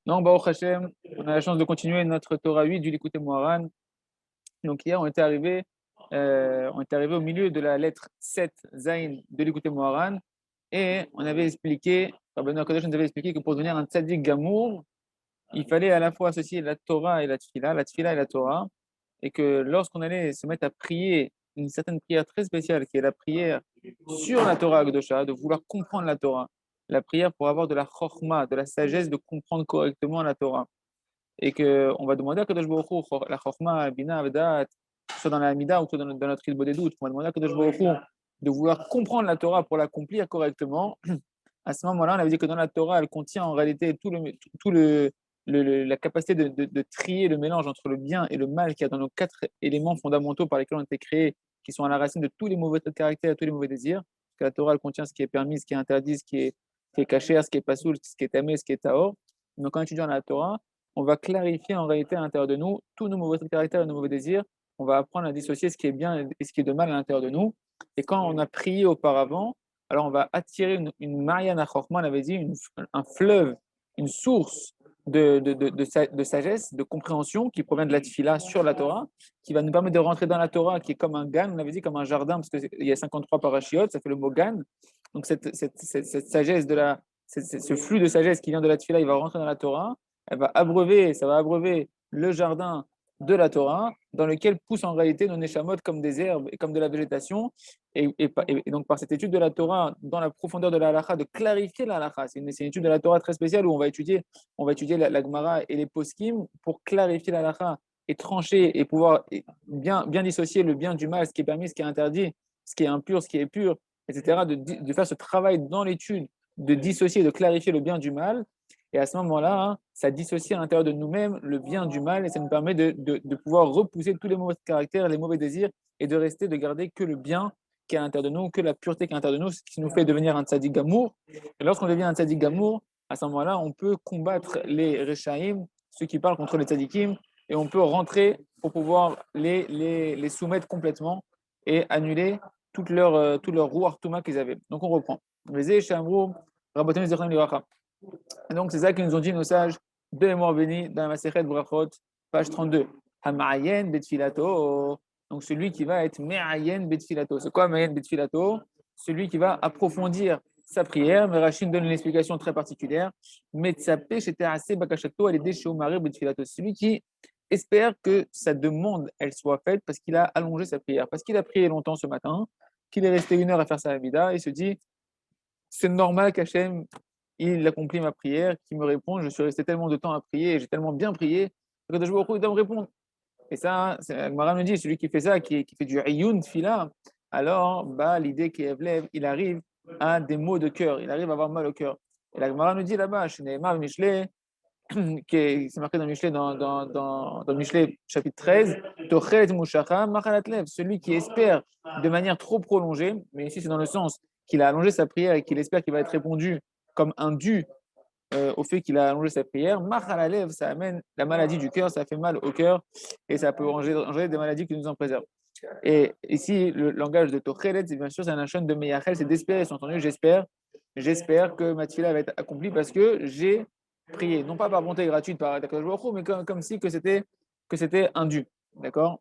Non, Baruch Hashem, on a la chance de continuer notre Torah 8 du Likutei Moharan. Donc hier, on était arrivé au milieu de la lettre 7 Zayin de Likutei Moharan et on avait expliqué, Rabbeinu HaKadosh nous avait expliqué que pour devenir un tzaddik gamour, il fallait à la fois associer la Torah et la tfila et la Torah, et que lorsqu'on allait se mettre à prier une certaine prière très spéciale, qui est la prière sur la Torah Akdosha, de vouloir comprendre la Torah, la prière pour avoir de la chorma, de la sagesse de comprendre correctement la Torah, et qu'on va demander à Kadosh Baruch Hu, la chorma, bina, vedat, soit dans la Hamida ou soit dans notre Ilbo des doutes, on va demander à Kadosh Baruch Hu de vouloir comprendre la Torah pour l'accomplir correctement. À ce moment-là, on avait dit que dans la Torah, elle contient en réalité la capacité de trier le mélange entre le bien et le mal qu'il y a dans nos quatre éléments fondamentaux par lesquels on a été créés, qui sont à la racine de tous les mauvais traits de caractère et tous les mauvais désirs. Parce que la Torah, elle contient ce qui est permis, ce qui est interdit, ce qui est caché, ce qui est pas soul, ce qui est tamé, ce qui est taor. Donc, en étudiant la Torah, on va clarifier en réalité à l'intérieur de nous tous nos mauvais traits de caractère et nos mauvais désirs. On va apprendre à dissocier ce qui est bien et ce qui est de mal à l'intérieur de nous. Et quand on a prié auparavant, alors on va attirer une Mariana Chorma, on avait dit, un fleuve, une source de sagesse, de compréhension qui provient de la tfila sur la Torah, qui va nous permettre de rentrer dans la Torah, qui est comme un gan, on avait dit, comme un jardin, parce qu'il y a 53 parachiotes, ça fait le mot gan. Donc cette sagesse, ce flux de sagesse qui vient de la tfila, il va rentrer dans la Torah, ça va abreuver le jardin de la Torah, dans lequel poussent en réalité nos neshamot comme des herbes et comme de la végétation. Et donc, par cette étude de la Torah, dans la profondeur de la halakha, de clarifier la halakha, c'est une étude de la Torah très spéciale où on va étudier la Gemara et les poskim pour clarifier la halakha et trancher et pouvoir bien dissocier le bien du mal, ce qui est permis, ce qui est interdit, ce qui est impur, ce qui est pur, etc. De faire ce travail dans l'étude, de dissocier, de clarifier le bien du mal. Et à ce moment-là, hein, ça dissocie à l'intérieur de nous-mêmes le bien du mal et ça nous permet de pouvoir repousser tous les mauvais caractères, les mauvais désirs et de garder que le bien qui est à l'intérieur de nous, que la pureté qui est à l'intérieur de nous, ce qui nous fait devenir un tzaddik gamour. Et lorsqu'on devient un tzaddik gamour, à ce moment-là, on peut combattre les rechaïm, ceux qui parlent contre les tzaddikim, et on peut rentrer pour pouvoir les soumettre complètement et annuler toute leur roue artouma qu'ils avaient. Donc on reprend. Et donc, c'est ça qu'ils nous ont dit nos sages de mémoire bénie dans la Masechet Brachot, page 32. Hamayen betfilato. Donc, celui qui va être me'ayen betfilato. C'est quoi me'ayen betfilato? Celui qui va approfondir sa prière. Mais Rachid donne une explication très particulière. Metzape shete ase bakashato elle est shomare betfilato. Celui qui espère que sa demande, elle soit faite parce qu'il a allongé sa prière, parce qu'il a prié longtemps ce matin, qu'il est resté 1 heure à faire sa vida, il se dit, c'est normal qu'Hachem il accomplit ma prière, qui me répond, je suis resté tellement de temps à prier, et j'ai tellement bien prié, que je il doit me répondre. Et ça, Agmara me dit, celui qui fait ça, qui fait du ayun fila, alors bah, l'idée qui est il arrive à des maux de cœur, il arrive à avoir mal au cœur. Et la Gemara nous dit là-bas, chez Nehemar Michelet, c'est marqué dans Michelet, dans Michelet chapitre 13, Tochet Mushacha Machalatlev, celui qui espère de manière trop prolongée, mais ici c'est dans le sens qu'il a allongé sa prière et qu'il espère qu'il va être répondu comme un dû au fait qu'il a allongé sa prière, Machalalev, ça amène la maladie du cœur, ça fait mal au cœur et ça peut engendrer des maladies qui nous en préservent. Et ici, le langage de Tochelet, bien sûr, c'est un lachon de Meyachel, c'est d'espérer, c'est entendu, j'espère que ma tefila va être accomplie parce que j'ai prié, non pas par bonté gratuite par Akadosh Baruch Hu, mais comme si que c'était un dû, d'accord?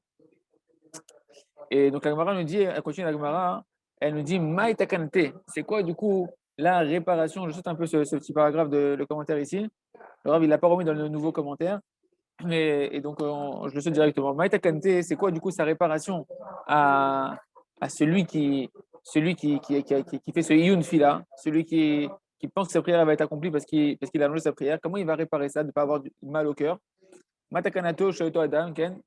Et donc la Gemara nous dit, elle continue la Gemara, elle nous dit Maï takanate. C'est quoi du coup la réparation? Je saute un peu ce petit paragraphe de le commentaire ici. Le Rav, il l'a pas remis dans le nouveau commentaire. Et donc je le saute directement. Maï takanate, c'est quoi du coup sa réparation à celui qui fait ce yun fila, celui qui pense que sa prière va être accomplie parce qu'il a allongé sa prière. Comment il va réparer ça, de ne pas avoir du mal au cœur? Matakanato, Shoto Adam, Ken.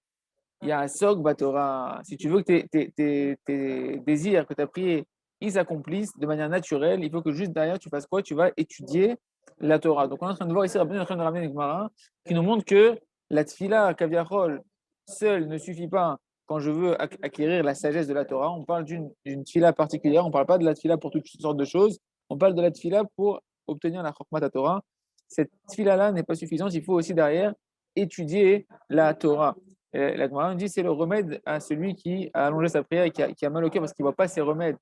Il y a un Sog Batora. Si tu veux que tes désirs que tu as priés, ils s'accomplissent de manière naturelle, il faut que juste derrière, tu fasses quoi? Tu vas étudier la Torah. Donc, on est en train de voir ici, Rabbi est en train de ramener une Gemara qui nous montre que la tfila, kaviachol, seule ne suffit pas quand je veux acquérir la sagesse de la Torah. On parle d'une tfila particulière, on ne parle pas de la tfila pour toutes sortes de choses. On parle de la tfila pour obtenir la chokmat Torah. Cette tfila-là n'est pas suffisante, il faut aussi derrière étudier la Torah. La Gemara nous dit c'est le remède à celui qui a allongé sa prière et qui a mal au cœur parce qu'il ne voit pas ses remèdes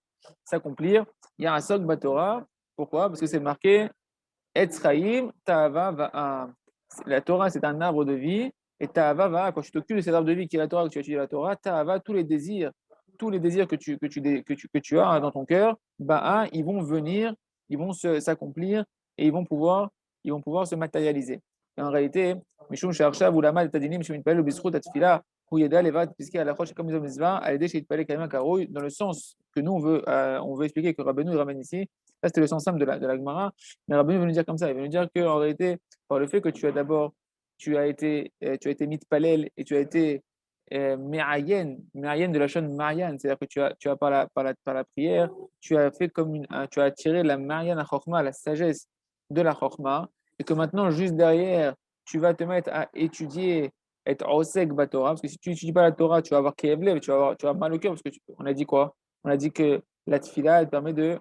s'accomplir. Il y a un Sog Batora. Pourquoi? Parce que c'est marqué Etzraïm Ta'ava Va'am. La Torah, c'est un arbre de vie. Et Ta'ava va, quand tu t'occupes de cet arbre de vie qui est la Torah, que tu étudies la Torah, Ta'ava, tous les désirs que tu as dans ton cœur, bah, ils vont venir, ils vont s'accomplir et ils vont pouvoir se matérialiser. Et en réalité, Mishum Sharshav ou Lama Tadinim, Mishum Itpalel ou Bisrut Atfila, où Yeda Levat, puisqu'il y a la roche comme les hommes à aider chez Itpalel Kaima Karoui, dans le sens que nous, on veut expliquer que Rabbeinu il ramène ici. Ça, c'était le sens simple de la Gemara. Mais Rabbeinu veut nous dire comme ça. Il veut nous dire qu'en réalité, par le fait que tu as été mitpalel et tu as été merayen de la chaîne Marianne, c'est-à-dire que tu as par la prière, tu as fait tu as attiré la Marianne à Chorma, la sagesse de la Chorma, et que maintenant, juste derrière, tu vas te mettre à étudier, être osek Batora, parce que si tu n'étudies pas la Torah, tu vas avoir Kevlev, tu vas avoir mal au cœur, parce que on a dit quoi? On a dit que la tfila, elle permet de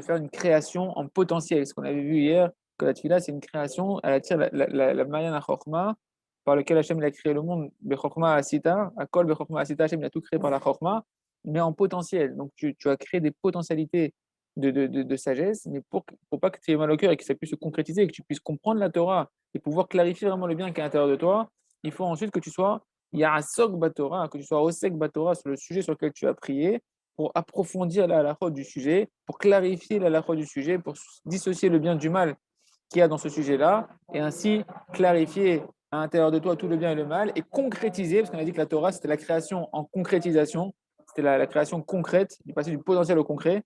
faire une création en potentiel, ce qu'on avait vu hier que la tefila, c'est une création, elle attire la Marianne à Chorma, par lequel Hachem il a créé le monde, Bechorma Asita, à Kol Bechorma Asita, Hachem il a tout créé par la Chorma, mais en potentiel. Donc tu as créé des potentialités de sagesse, mais pour pas que tu aies mal au cœur et que ça puisse se concrétiser, et que tu puisses comprendre la Torah et pouvoir clarifier vraiment le bien qui est à l'intérieur de toi, il faut ensuite que tu sois Yarasok Batora, que tu sois Osek Batora sur le sujet sur lequel tu as prié, pour approfondir la halakha du sujet, pour clarifier la halakha du sujet, pour dissocier le bien du mal qu'il y a dans ce sujet-là, et ainsi clarifier à l'intérieur de toi tout le bien et le mal, et concrétiser, parce qu'on a dit que la Torah, c'était la création en concrétisation, c'était la création concrète, du passé du potentiel au concret,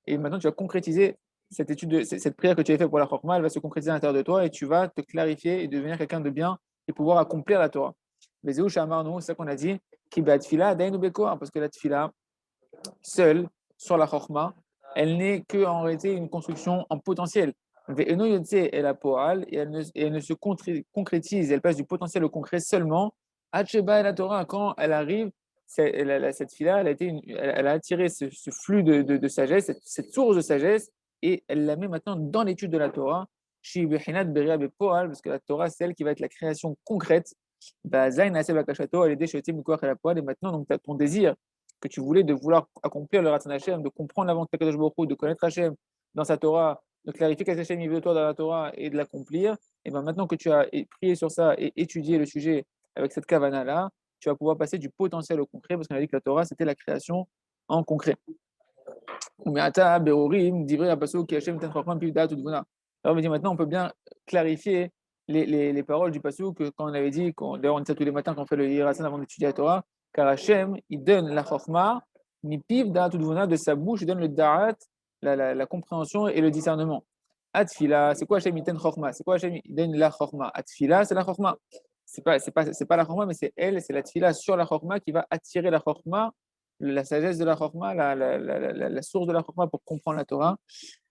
et maintenant tu vas concrétiser cette prière que tu as faite pour la Chokmah, elle va se concrétiser à l'intérieur de toi, et tu vas te clarifier et devenir quelqu'un de bien, et pouvoir accomplir la Torah. Mais c'est ça qu'on a dit, parce que la tfila, seule, sur la Chokmah, elle n'est qu'en réalité une construction en potentiel. Et elle ne se concrétise, elle passe du potentiel au concret seulement. Hacheba et la Torah, quand elle arrive, cette fille-là, elle a attiré ce flux de sagesse, cette source de sagesse, et elle la met maintenant dans l'étude de la Torah. Parce que la Torah, c'est elle qui va être la création concrète. Et maintenant, donc, tu as ton désir que tu voulais de vouloir accomplir le Ratzon Hashem, de comprendre la volonté de Kadosh Baruch Hu, de connaître Hashem dans sa Torah, de clarifier qu'est-ce qu'Hachem veut de toi dans la Torah et de l'accomplir, et bien maintenant que tu as prié sur ça et étudié le sujet avec cette kavana-là, tu vas pouvoir passer du potentiel au concret, parce qu'on a dit que la Torah, c'était la création en concret. Alors on me dit maintenant, on peut bien clarifier les paroles du pasuk quand on avait dit, d'ailleurs on dit ça tous les matins quand on fait le Yirasan avant d'étudier la Torah, car Hachem, il donne la chorma, mipiv da'at udvuna, de sa bouche, il donne le da'at, la compréhension et le discernement. Atfila, c'est quoi Hachem, il donne chorma? C'est quoi Hachem, il donne la chorma? Atfila, c'est la chorma. C'est pas la chorma, mais c'est elle, c'est la tfila sur la chorma qui va attirer la chorma, la sagesse de la chorma, la source de la chorma pour comprendre la Torah.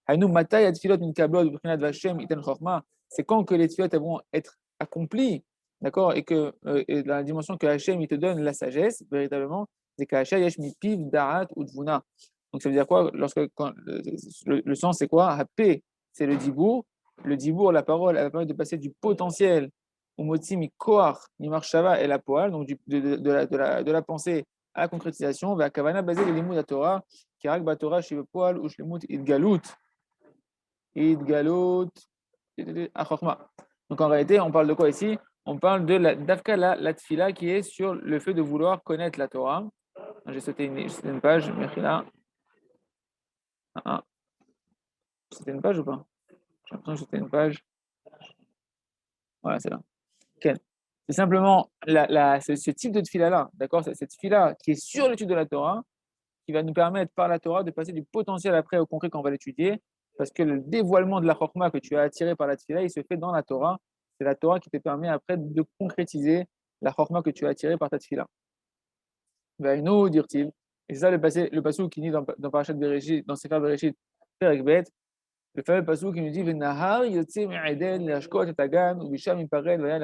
Haïnou matay atfilot min kablot b'chinat v'Hashem iten chorma. C'est quand que les tfilot vont être accomplies, d'accord, et que et dans la dimension que Hachem il te donne la sagesse véritablement, c'est qu'Hachem yesh mipiv da'at ou dvuna. Donc ça veut dire quoi? Le sens c'est quoi? Hapé, c'est le dibour, la parole, elle va permettre de passer du potentiel au motzi mi koach mi marshava et la poal, donc de la pensée à la concrétisation, va kavana basé les limud à Torah, kirak batora shiv poal ou shlemut idgalut. Idgalut achokma. Donc en réalité, on parle de quoi ici? On parle de d'Afka la tfila qui est sur le fait de vouloir connaître la Torah. J'ai sauté une page, Mechila. C'était une page ou pas? J'ai l'impression que c'était une page. Voilà, c'est là. Okay. C'est simplement ce type de tfila-là, d'accord? Cette tfila qui est sur l'étude de la Torah, qui va nous permettre par la Torah de passer du potentiel après au concret quand on va l'étudier, parce que le dévoilement de la chokma que tu as attiré par la tfila, il se fait dans la Torah. C'est la Torah qui te permet après de concrétiser la chokma que tu as attirée par ta tfila. Vaïnou, dire-t-il. Et c'est ça le passou qui dit dans Parashat Bereshit, dans Sefer Bereshit, Perek Bet, le fameux passou qui nous dit V'nahar yotze me'eden le'ashkot et agan u'bisham iparel v'ya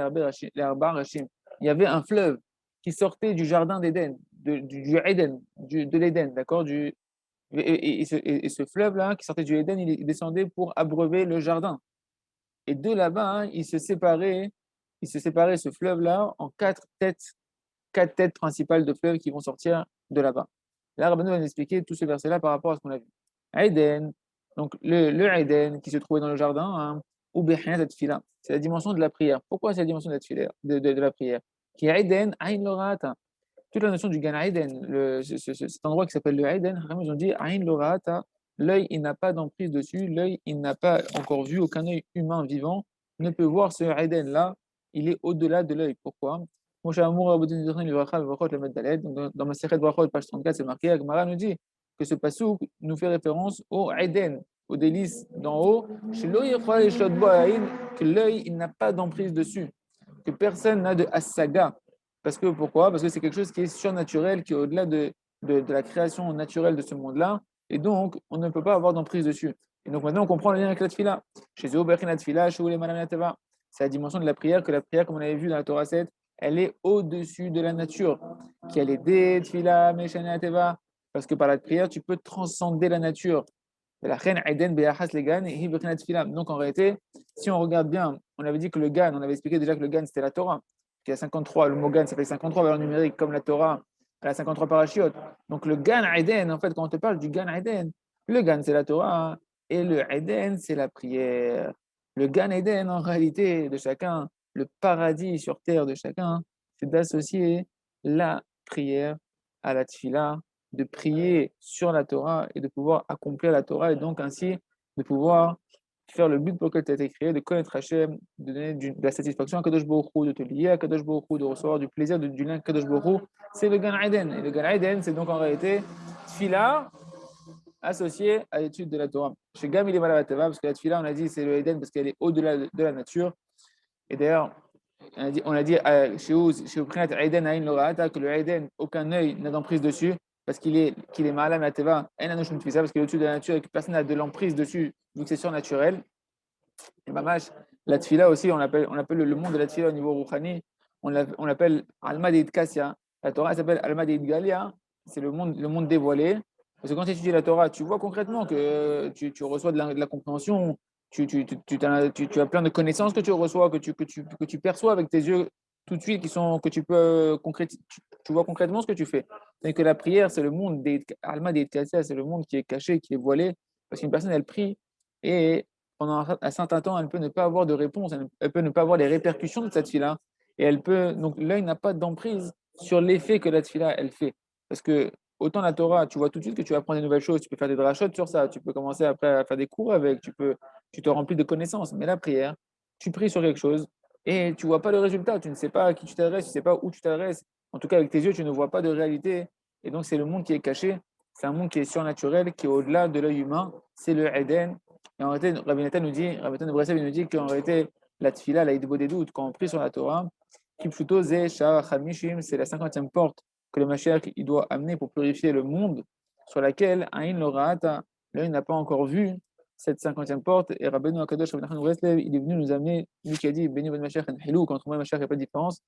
le'arba rashim. Il y avait un fleuve qui sortait du jardin d'Éden, du Éden, de l'Éden, d'accord, et ce fleuve-là qui sortait du Éden, il descendait pour abreuver le jardin. Et de là-bas, hein, il se séparait ce fleuve-là en quatre têtes principales de fleuves qui vont sortir de là-bas. Là, Rabbeinu va nous expliquer tout ce verset-là par rapport à ce qu'on a vu. Éden, donc le Éden qui se trouvait dans le jardin, hein, ou Behinat Tfila. C'est la dimension de la prière. Pourquoi c'est la dimension de la, de la prière? Qui est Eden, Ain Lorata. Toute la notion du Gan Eden, cet endroit qui s'appelle le Eden, ils ont dit Ain Lorata, l'œil, il n'a pas d'emprise dessus, l'œil, il n'a pas encore vu, aucun œil humain vivant ne peut voir ce Eden-là, il est au-delà de l'œil. Pourquoi? Mon cher amour, dans ma série de Brachot, page 34, c'est marqué, Agmara nous dit que ce passouk nous fait référence au Eden, au délice d'en haut, que l'œil, il n'a pas d'emprise dessus, que personne n'a de asaga. Parce que pourquoi? Parce que c'est quelque chose qui est surnaturel, qui est au-delà de la création naturelle de ce monde-là, et donc on ne peut pas avoir d'emprise dessus. Et donc maintenant on comprend le lien avec la tfila. Chez eux, la tfila, chez eux, les malam c'est la dimension de la prière, que la prière, comme on avait vu dans la Torah 7, elle est au-dessus de la nature, qui a les des tfila, meshana teva, parce que par la prière, tu peux transcender la nature. Donc en réalité, si on regarde bien, on avait dit que le Gan, on avait expliqué déjà que le Gan c'était la Torah, qui a 53, le mot Gan ça fait 53 valeurs numériques comme la Torah, elle a 53 parachiotes. Donc le Gan Eden, en fait, quand on te parle du Gan Eden, le Gan c'est la Torah et le Eden c'est la prière. Le Gan Eden, en réalité, de chacun, le paradis sur terre de chacun, c'est d'associer la prière à la tfila, de prier sur la Torah et de pouvoir accomplir la Torah et donc ainsi de pouvoir faire le but pour lequel tu as été créé, de connaître Hachem, de donner de la satisfaction à Kadosh Baruch Hu, de te lier à Kadosh Baruch Hu, de recevoir du plaisir du lien à Kadosh Baruch Hu, c'est le Gan Eden. Et le Gan Eden, c'est donc en réalité tfila associé à l'étude de la Torah. Chez Gam, il est mal parce que la tfila, on a dit, c'est le Eden parce qu'elle est au-delà de la nature. Et d'ailleurs, on a dit chez Prinat Eden Ain Lorata que le Eden, aucun œil n'a d'emprise dessus parce qu'il est malam la teva, parce qu'il est au-dessus de la nature et que personne n'a de l'emprise dessus, vu que c'est surnaturel. Et mamash, la tfila aussi, on appelle le monde de la tfila au niveau rouhani, on l'appelle Alma de Kassia. La Torah s'appelle Alma de Galia, c'est le monde dévoilé. Parce que quand tu étudies la Torah, tu vois concrètement que tu reçois de la compréhension, tu as plein de connaissances que tu reçois, que tu perçois avec tes yeux tout de suite, que tu peux concrétiser, tu vois concrètement ce que tu fais. C'est que la prière, c'est le monde des Alma des Kassia, c'est le monde qui est caché, qui est voilé, parce qu'une personne, elle prie et pendant un certain temps, elle peut ne pas avoir de réponse, elle peut ne pas avoir les répercussions de cette tefila. Et donc l'œil n'a pas d'emprise sur l'effet que la tefila, elle fait. Parce que autant la Torah, tu vois tout de suite que tu vas apprendre des nouvelles choses, tu peux faire des drachot sur ça, tu peux commencer après à faire des cours avec, tu te remplis de connaissances. Mais la prière, tu pries sur quelque chose et tu vois pas le résultat, tu ne sais pas à qui tu t'adresses, tu ne sais pas où tu t'adresses. En tout cas, avec tes yeux, tu ne vois pas de réalité. Et donc, c'est le monde qui est caché, c'est un monde qui est surnaturel, qui est au-delà de l'œil humain. C'est le Eden, et en réalité, Rabbi Nathan de Breslev nous dit qu'en réalité, la tfila, la hitbo des doutes, quand on prie sur la Torah, Kipshuto ze sha'ar hamishim, c'est la 50e porte que le Mashiach il doit amener pour purifier le monde, sur laquelle Aïn Lora'ata, l'œil n'a pas encore vu cette 50e porte. Et Rabbeinu Akadosh, Rabbi Nathan de Breslev, il est venu nous amener, lui qui a dit Béni ben Mashiach en Hilou, quand moi Mashiach, il n'y a pas de différence,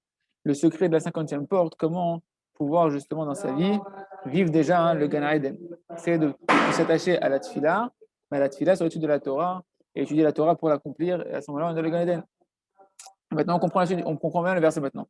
le secret de la 50e porte, comment pouvoir justement dans sa vie vivre déjà le Gan Eden. C'est de s'attacher à la tfila, mais la tfila sur l'étude de la Torah et étudier la Torah pour l'accomplir. Et à ce moment-là, on est dans le Gan Eden. Maintenant, on comprend bien le verset maintenant.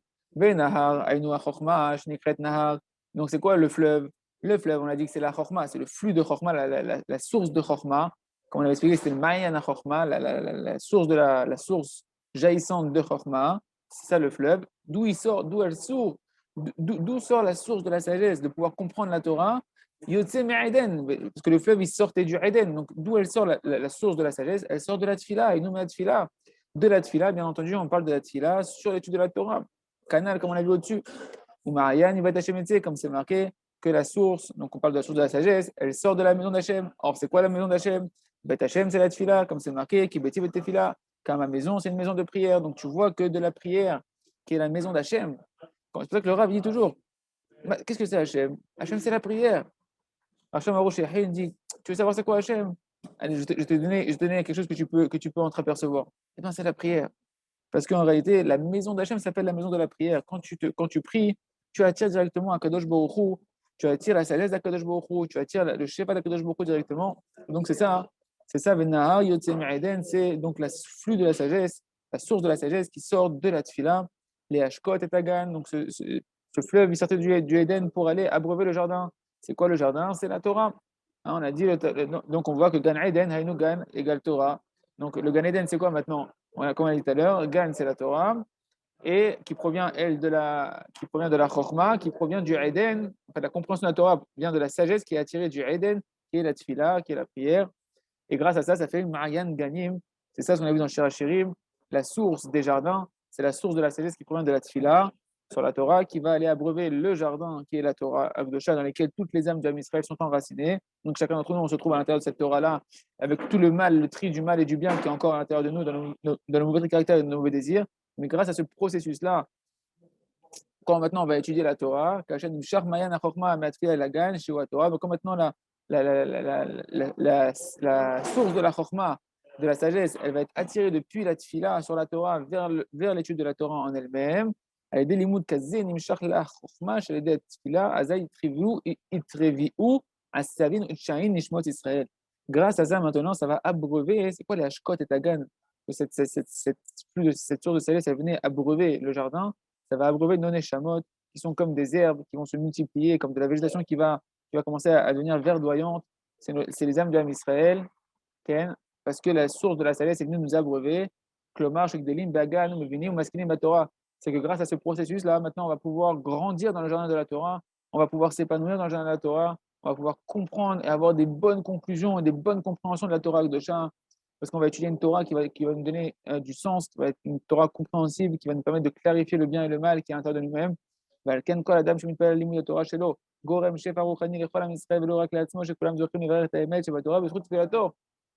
Donc, c'est quoi le fleuve? Le fleuve, on a dit que c'est la Chorma, c'est le flux de Chorma, la source de Chorma. Comme on avait expliqué, c'était le Mayan Chorma, la source la source jaillissante de Chorma. C'est ça le fleuve. D'où il sort, d'où elle sort, d'où sort la source de la sagesse, de pouvoir comprendre la Torah. Yotze Eden, parce que le fleuve, il sortait du Eden. Donc, d'où elle sort la source de la sagesse? Elle sort de la Tfila, et nous, la Tfila. De la Tfila, bien entendu, on parle de la Tfila sur l'étude de la Torah. Canal, comme on l'a vu au-dessus. Ou Marianne, il va t'acheter, comme c'est marqué, que la source, donc on parle de la source de la sagesse, elle sort de la maison d'Hachem. Or, c'est quoi la maison d'Hachem? Bet Hachem, c'est la Tfila, comme c'est marqué, qui beti bet tefila, car ma maison, c'est une maison de prière. Donc, tu vois que de la prière, qui est la maison d'Hachem. C'est pour ça que le Rav dit toujours, qu'est-ce que c'est Hachem? Hachem, c'est la prière. Hachem Arouche, il dit, tu veux savoir c'est quoi Hachem? Allez, je te donne quelque chose que tu peux entreapercevoir. Eh bien, c'est la prière. Parce qu'en réalité, la maison d'Hachem s'appelle la maison de la prière. Quand tu pries, tu attires directement à Kadosh Baruch Hu, tu attires la sagesse d'Akadosh Baruch Hu, tu attires le Shefa d'Akadosh Baruch Hu directement. Donc c'est ça, Venahar Yotze Me'eden, c'est donc le flux de la sagesse, la source de la sagesse qui sort de la Tfila, les Hashkot et Tagan. Donc ce fleuve, il sortait du Eden pour aller abreuver le jardin. C'est quoi le jardin? C'est la Torah. Hein, on a dit, donc on voit que Gan Eden, Hainu Gan égale Torah. Donc, le Gan Eden, c'est quoi maintenant? Comme on a dit tout à l'heure, Gan, c'est la Torah, et qui provient, elle, qui provient de la Chokhmah, qui provient du Eden. En fait, la compréhension de la Torah vient de la sagesse qui est attirée du Eden, qui est la Tfila, qui est la prière. Et grâce à ça, ça fait une Ma'ayan Ganim. C'est ça ce qu'on a vu dans Shir HaShirim. La source des jardins, c'est la source de la sagesse qui provient de la Tfila sur la Torah, qui va aller abreuver le jardin qui est la Torah Akdosha, dans lequel toutes les âmes du Israël sont enracinées. Donc chacun d'entre nous, on se trouve à l'intérieur de cette Torah-là, avec tout le mal, le tri du mal et du bien qui est encore à l'intérieur de nous, dans nos mauvais caractères et nos mauvais désirs. Mais grâce à ce processus-là, quand maintenant on va étudier la Torah, quand maintenant la source de la Chokma, de la sagesse, elle va être attirée depuis la Tfila sur la Torah vers l'étude de la Torah en elle-même. Grâce à ça, maintenant, ça va abreuver. C'est quoi les Hashkot et Tagan? Cette source de sagesse, elle venait abreuver le jardin, ça va abreuver nos neshamot, qui sont comme des herbes, qui vont se multiplier, comme de la végétation qui va commencer à devenir verdoyante. C'est les âmes de l'âme Israël, Ken, parce que la source de la sagesse est venue nous abreuver. Klomar, Shekdelim, Bagan, Mevinim, Maskinim, Torah. C'est que grâce à ce processus-là, maintenant, on va pouvoir grandir dans le jardin de la Torah, on va pouvoir s'épanouir dans le jardin de la Torah, on va pouvoir comprendre et avoir des bonnes conclusions et des bonnes compréhensions de la Torah de Shah, parce qu'on va étudier une Torah qui va nous donner du sens, qui va être une Torah compréhensible, qui va nous permettre de clarifier le bien et le mal qui est à l'intérieur de nous-mêmes. ועל כל אדם שמתפלל לימוד התורה שלו, גורם שפע רוחני לכל עם ישראל ולא רק לעצמו, שכולם זוכים לברך את האמת שבתורה בזכות תפילתו.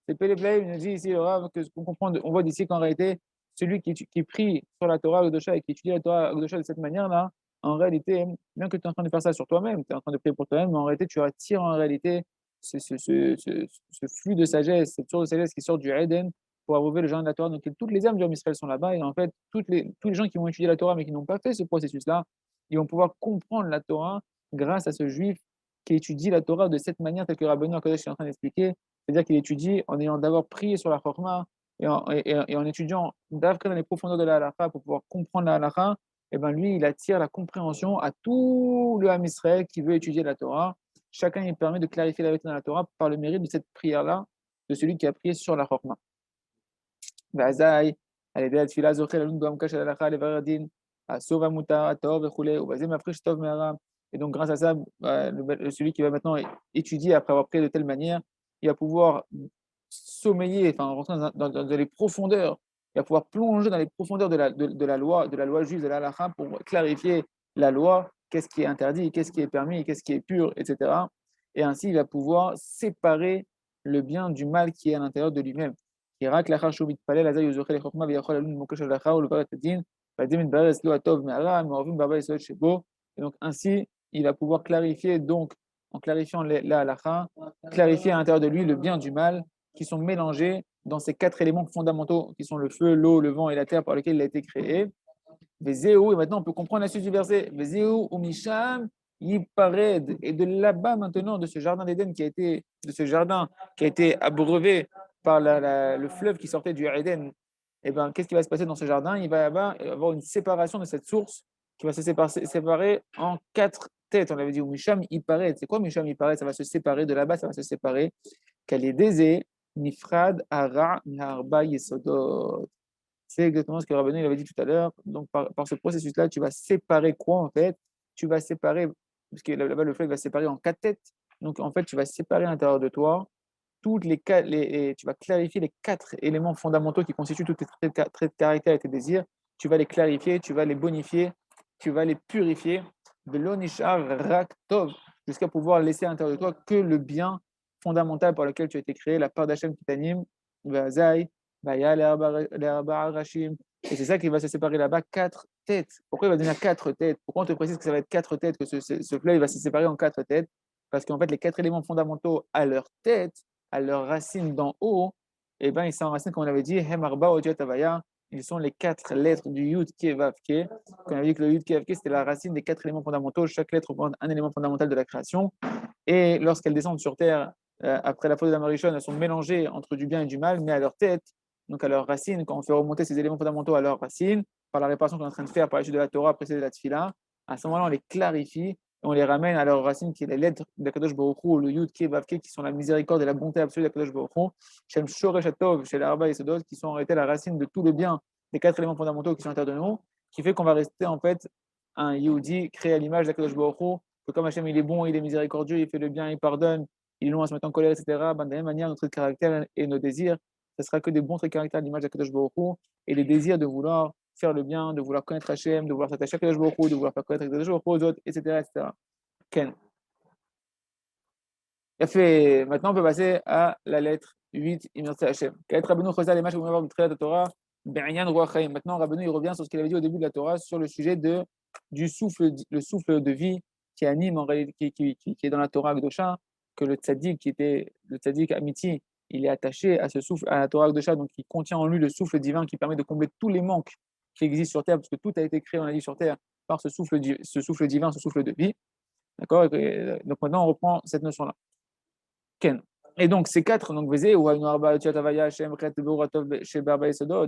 C'est Pélé il nous dit ici, le Rav, que qu'on comprend, on voit d'ici qu'en réalité, celui qui prie sur la Torah Akdosha et qui étudie la Torah Akdosha de cette manière-là, en réalité, bien que tu es en train de faire ça sur toi-même, tu es en train de prier pour toi-même, mais en réalité, tu attires en réalité ce flux de sagesse, cette source de sagesse qui sort du Eden pour abreuver le jardin de la Torah. Donc, toutes les âmes du Israël sont là-bas. Et en fait, tous les gens qui vont étudier la Torah, mais qui n'ont pas fait ce processus-là, ils vont pouvoir comprendre la Torah grâce à ce juif qui étudie la Torah de cette manière, telle que Rabbeinu Akadosh est en train d'expliquer. C'est-à-dire qu'il étudie en ayant d'abord prié sur la Chorma et en étudiant d'abord dans les profondeurs de la halakha pour pouvoir comprendre la halakha. Et ben lui, il attire la compréhension à tout le Ham Israël qui veut étudier la Torah. Chacun, il permet de clarifier la vérité dans la Torah par le mérite de cette prière-là, de celui qui a prié sur la Chorma. Et donc, grâce à ça, celui qui va maintenant étudier après avoir prié de telle manière, il va pouvoir sommeiller, enfin, rentrer dans les profondeurs, il va pouvoir plonger dans les profondeurs de la loi juive, de la halakha, pour clarifier la loi, qu'est-ce qui est interdit, qu'est-ce qui est permis, qu'est-ce qui est pur, etc. Et ainsi, il va pouvoir séparer le bien du mal qui est à l'intérieur de lui-même. Et donc ainsi, il va pouvoir clarifier, donc en clarifiant la halakha, clarifier à l'intérieur de lui le bien du mal qui sont mélangés dans ces quatre éléments fondamentaux qui sont le feu, l'eau, le vent et la terre par lesquels il a été créé. Et maintenant on peut comprendre la suite du verset. Ou Misham, Yipared. Et de là-bas maintenant, de ce jardin d'Éden de ce jardin qui a été abreuvé par le fleuve qui sortait du Éden, et ben, qu'est-ce qui va se passer dans ce jardin? Il va y avoir une séparation de cette source qui va se séparer en quatre têtes. On avait dit, Misham, Yipared. C'est quoi Misham, Yipared? Ça va se séparer de là-bas, ça va se séparer. Qu'elle est désé, Nifrad, Ara, Miharba, Yesodot. C'est exactement ce que Rabbeinu avait dit tout à l'heure. Donc, par ce processus-là, tu vas séparer quoi en fait? Tu vas séparer, parce que là-bas, le fleuve va se séparer en quatre têtes. Donc, en fait, tu vas séparer à l'intérieur de toi tu vas clarifier les quatre éléments fondamentaux qui constituent tous tes traits de caractère et tes désirs. Tu vas les clarifier, tu vas les bonifier, tu vas les purifier. De l'onishar raktov, jusqu'à pouvoir laisser à l'intérieur de toi que le bien fondamental par lequel tu as été créé, la part d'Hachem qui t'anime, Vazai, Baya, Rachim. Et c'est ça qui va se séparer là-bas, quatre têtes. Pourquoi il va devenir quatre têtes? Pourquoi on te précise que ça va être quatre têtes, que ce fleuve va se séparer en quatre têtes? Parce qu'en fait, les quatre éléments fondamentaux à leur tête, à leurs racines d'en haut, eh ben, ils s'enracinent, comme on avait dit, Hemarba Odiot Avaya. Ils sont les quatre lettres du Yud Ke Vav Ke. Comme on avait dit que le Yud Ke Vav Ke, c'était la racine des quatre éléments fondamentaux. Chaque lettre représente un élément fondamental de la création. Et lorsqu'elles descendent sur terre, après la faute de la Marichon, elles sont mélangées entre du bien et du mal, mais à leur tête, donc à leurs racines, quand on fait remonter ces éléments fondamentaux à leurs racines, par la réparation qu'on est en train de faire par l'étude de la Torah précédée de la Tfila, à ce moment-là, on les clarifie et on les ramène à leur racine qui est les lettres d'Akadosh Baruch Hu, le Yud Ke Vav Ke, qui sont la miséricorde et la bonté absolue d'Akadosh Baruch Hu, Shem Shoresh Hatov, chez les Arba et Sodot, qui sont en réalité la racine de tout le bien des 4 éléments fondamentaux qui sont à l'intérieur de nous, qui fait qu'on va rester en fait un Yehudi créé à l'image d'Akadosh Baruch Hu, que comme Hachem il est bon, il est miséricordieux, il fait le bien, il pardonne, il est loin à se mettre en colère, etc. Ben, de la même manière, notre caractère et nos désirs, ce sera que des bons traits de caractère à l'image d'Akadosh Baruch Hu, et les désirs de vouloir faire le bien, de vouloir connaître Hachem, de vouloir s'attacher à Akadosh Baruch Hu, de vouloir faire connaître Akadosh Baruch Hu aux autres, etc. etc. Ken. Maintenant, on peut passer à la lettre 8, Imirtse Hachem. Maintenant, Rabbeinu il revient sur ce qu'il avait dit au début de la Torah sur le sujet du souffle, le souffle de vie qui anime en réalité, qui est dans la Torah Akdosha, que le tzaddik Amiti, il est attaché à ce souffle, à la Torah Akdosha, donc il contient en lui le souffle divin qui permet de combler tous les manques qui existent sur terre, parce que tout a été créé, on a dit, sur terre par ce souffle divin, ce souffle de vie. D'accord. Donc maintenant, on reprend cette notion-là. Ken. Et donc, ces quatre, donc,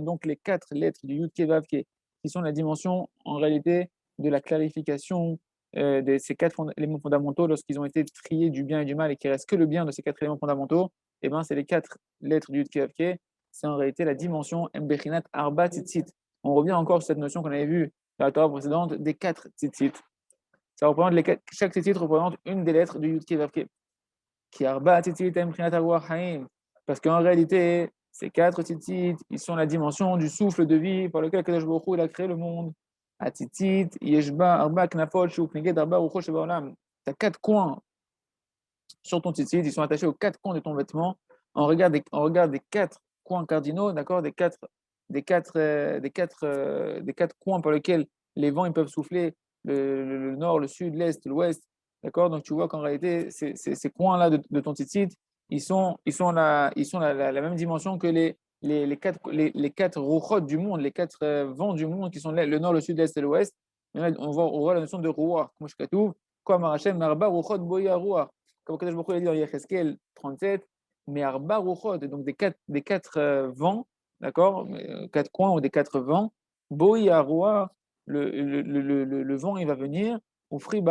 donc les quatre lettres du Yud Ke Vav Ke, qui sont la dimension, en réalité, de la clarification de ces quatre éléments fondamentaux lorsqu'ils ont été triés du bien et du mal et qu'il ne reste que le bien de ces quatre éléments fondamentaux, et ben c'est les quatre lettres du Yud Ke Vav Ke, c'est en réalité la dimension Mbechinat Arba Tzitzit. On revient encore sur cette notion qu'on avait vue dans la Torah précédente des quatre Tzitzit. Ça représente chaque Tzitzit représente une des lettres du Yud Ke Vav Ke. Parce qu'en réalité, ces quatre tzitzit, ils sont la dimension du souffle de vie par lequel Kadosh Baruch Hu il a créé le monde. Tu as quatre coins sur ton tzitzit, ils sont attachés aux quatre coins de ton vêtement. On regarde des quatre coins cardinaux, d'accord, des quatre coins par lesquels les vents ils peuvent souffler, le nord, le sud, l'est, l'ouest. D'accord. Donc, tu vois qu'en réalité, ces coins-là de ton tzitzit, ils sont la même dimension que les quatre rouchot du monde, les quatre vents du monde qui sont le nord, le sud, l'est et l'ouest. On voit la notion de rouar, comme je katouv, comme Arachem, Marba rouchot boya rouar. Comme Kadosh Baruch Hu a dit dans Yecheskel 37, mais Arba rouchot, donc des quatre vents, d'accord, quatre coins ou des quatre vents, boya rouar, le vent, il va venir il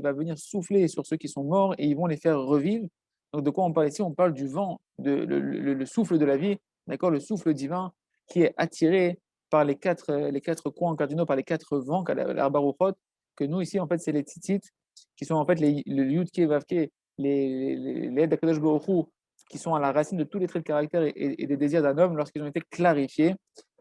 va venir souffler sur ceux qui sont morts et ils vont les faire revivre. Donc de quoi on parle ici? On parle du vent, le souffle de la vie, d'accord, le souffle divin qui est attiré par les quatre coins cardinaux, par les quatre vents, l'arbarouchot, que nous ici en fait c'est les tzitzit, qui sont en fait le yudke, vavke, les d'Akadosh Baruch Hu, qui sont à la racine de tous les traits de caractère et des désirs d'un homme lorsqu'ils ont été clarifiés.